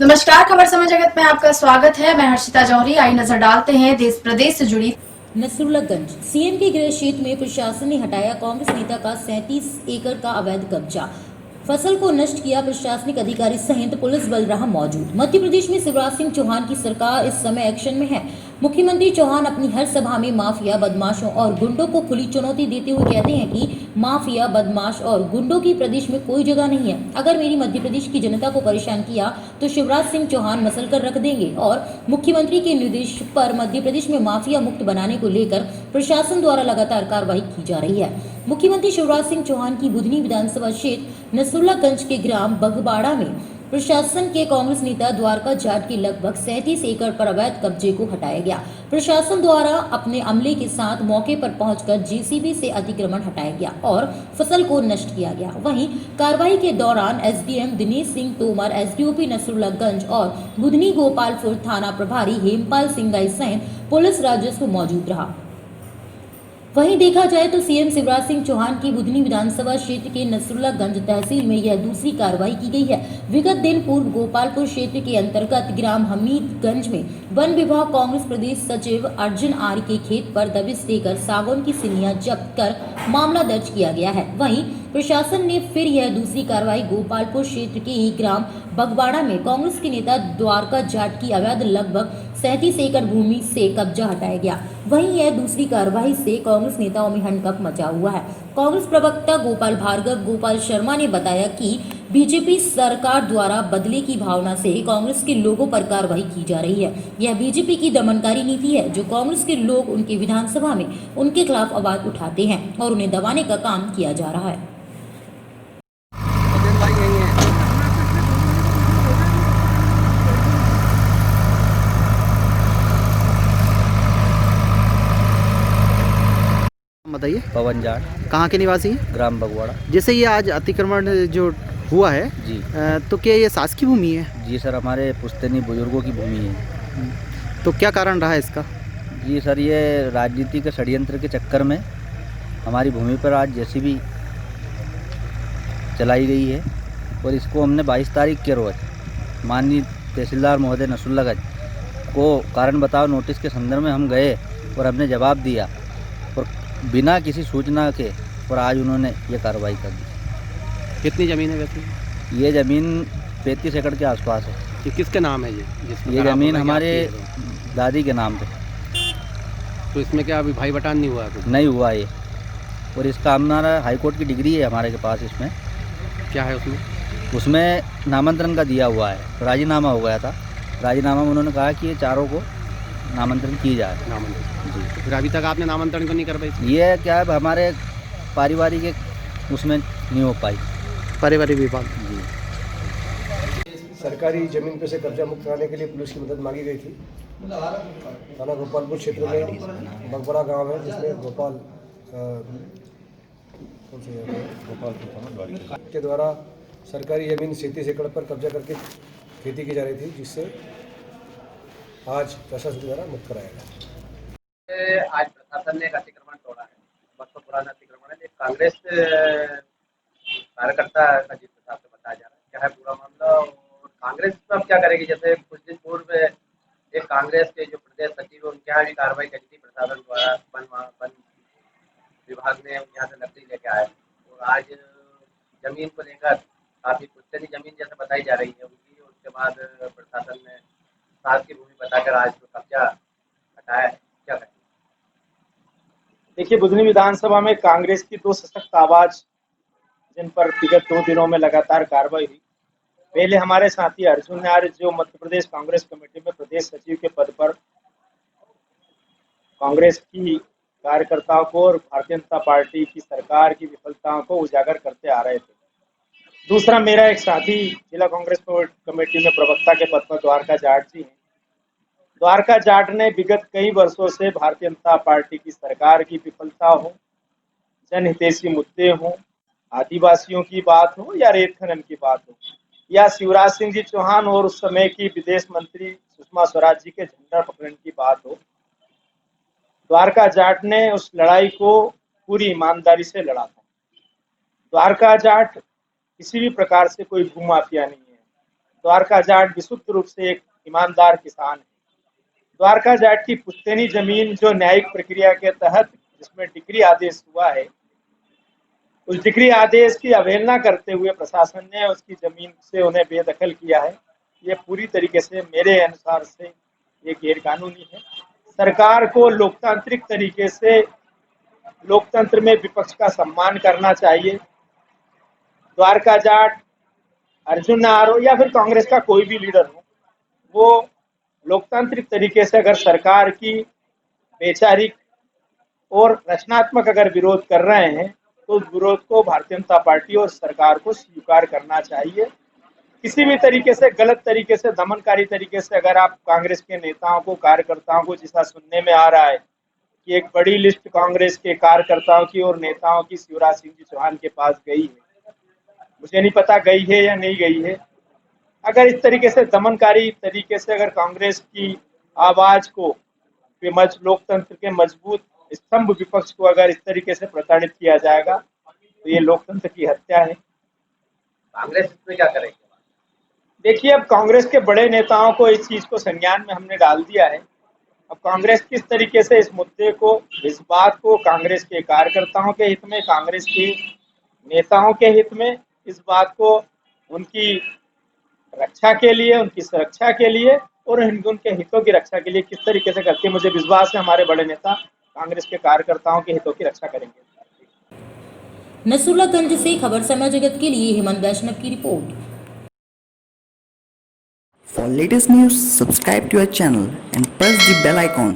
नमस्कार, खबर समय जगत में आपका स्वागत है। मैं हर्षिता जौहरी। आई नजर डालते हैं देश प्रदेश से जुड़ी। नसरुल्लागंज सीएम के गृह क्षेत्र में प्रशासन ने हटाया कांग्रेस नेता का 37 एकड़ का अवैध कब्जा। फसल को नष्ट किया, प्रशासनिक अधिकारी सहित पुलिस बल रहा मौजूद। मध्य प्रदेश में शिवराज सिंह चौहान की सरकार इस समय एक्शन में है। मुख्यमंत्री चौहान अपनी हर सभा में माफिया, बदमाशों और गुंडों को खुली चुनौती देते हुए कहते हैं कि माफिया, बदमाश और गुंडों की प्रदेश में कोई जगह नहीं है। अगर मेरी मध्य प्रदेश की जनता को परेशान किया तो शिवराज सिंह चौहान मसल कर रख देंगे। और मुख्यमंत्री के निर्देश पर मध्य प्रदेश में माफिया मुक्त बनाने को लेकर प्रशासन द्वारा लगातार कार्रवाई की जा रही है। मुख्यमंत्री शिवराज सिंह चौहान की बुधनी विधानसभा क्षेत्र नसरुल्लागंज के ग्राम बगबाड़ा में प्रशासन के कांग्रेस नेता द्वारका जाट के लगभग 37 एकड़ पर अवैध कब्जे को हटाया गया। प्रशासन द्वारा अपने अमले के साथ मौके पर पहुंचकर जेसीबी से अतिक्रमण हटाया गया और फसल को नष्ट किया गया। वहीं कार्रवाई के दौरान एसडीएम दिनेश सिंह तोमर, एसडीओपी नसरुल्लागंज और बुधनी गोपालपुर थाना प्रभारी हेमपाल सिंगाई सहित पुलिस राजस्व मौजूद रहा। वहीं देखा जाए तो सीएम शिवराज सिंह चौहान की बुधनी विधानसभा क्षेत्र के नसरुल्लागंज तहसील में यह दूसरी कार्रवाई की गई है। विगत दिन पूर्व गोपालपुर क्षेत्र के अंतर्गत ग्राम हमीदगंज में वन विभाग कांग्रेस प्रदेश सचिव अर्जुन आर्य के खेत पर दबिश देकर सागौन की सिल्लियां जब्त कर मामला दर्ज किया गया है। वहीं प्रशासन ने फिर यह दूसरी कार्रवाई गोपालपुर क्षेत्र के ही ग्राम बगबाड़ा में कांग्रेस के नेता द्वारका जाट की अवैध लगभग 37 एकड़ भूमि से कब्जा हटाया गया। वहीं यह दूसरी कार्रवाई से कांग्रेस नेताओं में हड़कंप मचा हुआ है। कांग्रेस प्रवक्ता गोपाल शर्मा ने बताया कि बीजेपी सरकार द्वारा बदले की भावना से कांग्रेस के लोगों पर कार्रवाई की जा रही है। यह बीजेपी की दमनकारी नीति है जो कांग्रेस के लोग उनके विधानसभा में उनके खिलाफ आवाज उठाते हैं और उन्हें दबाने का काम किया जा रहा है। बताइए। पवन जाट, कहाँ के निवासी हैं? ग्राम बगवाड़ा। जैसे ये आज अतिक्रमण जो हुआ है जी तो क्या ये शासकीय भूमि है? जी सर, हमारे पुश्तैनी बुजुर्गों की भूमि है। तो क्या कारण रहा है इसका? जी सर, ये राजनीति के षड्यंत्र के चक्कर में हमारी भूमि पर आज जेसीबी चलाई गई है और इसको हमने 22 तारीख के रोज माननीय तहसीलदार महोदय नसरुल्लागंज को कारण बताओ नोटिस के संदर्भ में हम गए और हमने जवाब दिया और बिना किसी सूचना के और आज उन्होंने ये कार्रवाई कर दी। कितनी ज़मीन है वैसे? ये ज़मीन 35 एकड़ के आसपास है। ये किसके नाम है ये ज़मीन हमारे दादी के नाम पे। तो इसमें क्या अभी भाई बटान नहीं हुआ कुछ? नहीं हुआ ये, और इसका हमारा हाई कोर्ट की डिग्री है हमारे के पास। इसमें क्या है उसमें? उसमें नामांतरण का दिया हुआ है, राजीनामा हो गया था। राजीनामा में उन्होंने कहा कि ये चारों को नामांतरण की जाए। नामांतरण जी। तो फिर अभी तक आपने नामांतरण क्यों नहीं कर पाई? ये क्या है, हमारे पारिवारिक उसमें नहीं हो पाई। पारिवारिक विवाद। जी, सरकारी जमीन पे से कब्जा मुक्त कराने के लिए पुलिस की मदद मांगी गई थी। थाना गोपालपुर क्षेत्र में बगबड़ा गांव है जिसमें गोपाल के द्वारा सरकारी जमीन 37 एकड़ पर कब्जा करके खेती की जा रही थी, जिससे आज प्रशासन द्वारा मुक्त कराया गया। आज प्रशासन ने एक अतिक्रमण तोड़ा है, वर्षों पुराना अतिक्रमण है। एक कांग्रेस कार्यकर्ता का जिस हिसाब से बताया जा रहा है, क्या है पूरा मामला और कांग्रेस अब क्या करेगी? जैसे कुछ दिन पूर्व एक कांग्रेस के जो प्रदेश सचिव है उनके यहाँ भी कार्रवाई करी थी प्रशासन द्वारा। वन विभाग ने यहाँ से लकड़ी लेके आए और आज जमीन को लेकर काफी पुश्तैनी जमीन जैसे बताई जा रही है उनकी। उसके बाद प्रशासन ने साथ की भूमि बताकर आज कब्जा हटाया है। क्या करें? देखिए, बुधनी विधानसभा में कांग्रेस की दो सशक्त आवाज जिन पर विगत 2 दिनों में लगातार कार्रवाई हुई। पहले हमारे साथी अर्जुन आर्य जो मध्य प्रदेश कांग्रेस कमेटी में प्रदेश सचिव के पद पर कांग्रेस की कार्यकर्ताओं को और भारतीय जनता पार्टी की सरकार की विफलताओं को उजागर करते आ रहे थे। दूसरा मेरा एक साथी जिला कांग्रेस कमेटी में प्रवक्ता के पद पर द्वारका जाट जी हैं। द्वारका जाट ने विगत कई वर्षों से भारतीय जनता पार्टी की सरकार की विफलता हो, जनहितैषी मुद्दे हों, आदिवासियों की बात हो या रेत खनन की बात हो या शिवराज सिंह जी चौहान और उस समय की विदेश मंत्री सुषमा स्वराज जी के झंडा पकड़ने की बात हो, द्वारका जाट ने उस लड़ाई को पूरी ईमानदारी से लड़ा था। द्वारका जाट किसी भी प्रकार से कोई भूमाफिया नहीं है। द्वारका जाट विशुद्ध रूप से एक ईमानदार किसान है। द्वारका जाट की पुश्तैनी जमीन जो न्यायिक प्रक्रिया के तहत जिसमें डिक्री आदेश हुआ है, उस डिक्री आदेश की अवहेलना करते हुए प्रशासन ने उसकी जमीन से उन्हें बेदखल किया है। ये पूरी तरीके से मेरे अनुसार से ये गैरकानूनी है। सरकार को लोकतांत्रिक तरीके से लोकतंत्र में विपक्ष का सम्मान करना चाहिए। द्वारका जाट, अर्जुन नाहर हो या फिर कांग्रेस का कोई भी लीडर हो, वो लोकतांत्रिक तरीके से अगर सरकार की वैचारिक और रचनात्मक अगर विरोध कर रहे हैं तो उस विरोध को भारतीय जनता पार्टी और सरकार को स्वीकार करना चाहिए। किसी भी तरीके से गलत तरीके से दमनकारी तरीके से अगर आप कांग्रेस के नेताओं को कार्यकर्ताओं को, जैसा सुनने में आ रहा है कि एक बड़ी लिस्ट कांग्रेस के कार्यकर्ताओं की और नेताओं की शिवराज सिंह जी चौहान के पास गई है, मुझे नहीं पता गई है या नहीं गई है। अगर इस तरीके से दमनकारी तरीके से अगर कांग्रेस की आवाज को, लोकतंत्र के मजबूत स्तंभ विपक्ष को अगर इस तरीके से प्रताड़ित किया जाएगा तो ये लोकतंत्र की हत्या है। कांग्रेस इसमें क्या करेगी? देखिए, अब कांग्रेस के बड़े नेताओं को इस चीज को संज्ञान में हमने डाल दिया है। अब कांग्रेस किस तरीके से इस मुद्दे को, इस बात को कांग्रेस के कार्यकर्ताओं के हित में, कांग्रेस के नेताओं के हित में, इस बात को उनकी रक्षा के लिए, उनकी सुरक्षा के लिए और उनके हितों की रक्षा के लिए किस तरीके से करती है, मुझे विश्वास है हमारे बड़े नेता कांग्रेस के कार्यकर्ताओं के हितों की रक्षा करेंगे। नसरुल्लागंज से खबर समय जगत के लिए हेमंत वैष्णव की report. For latest news, subscribe to our channel and press the bell icon.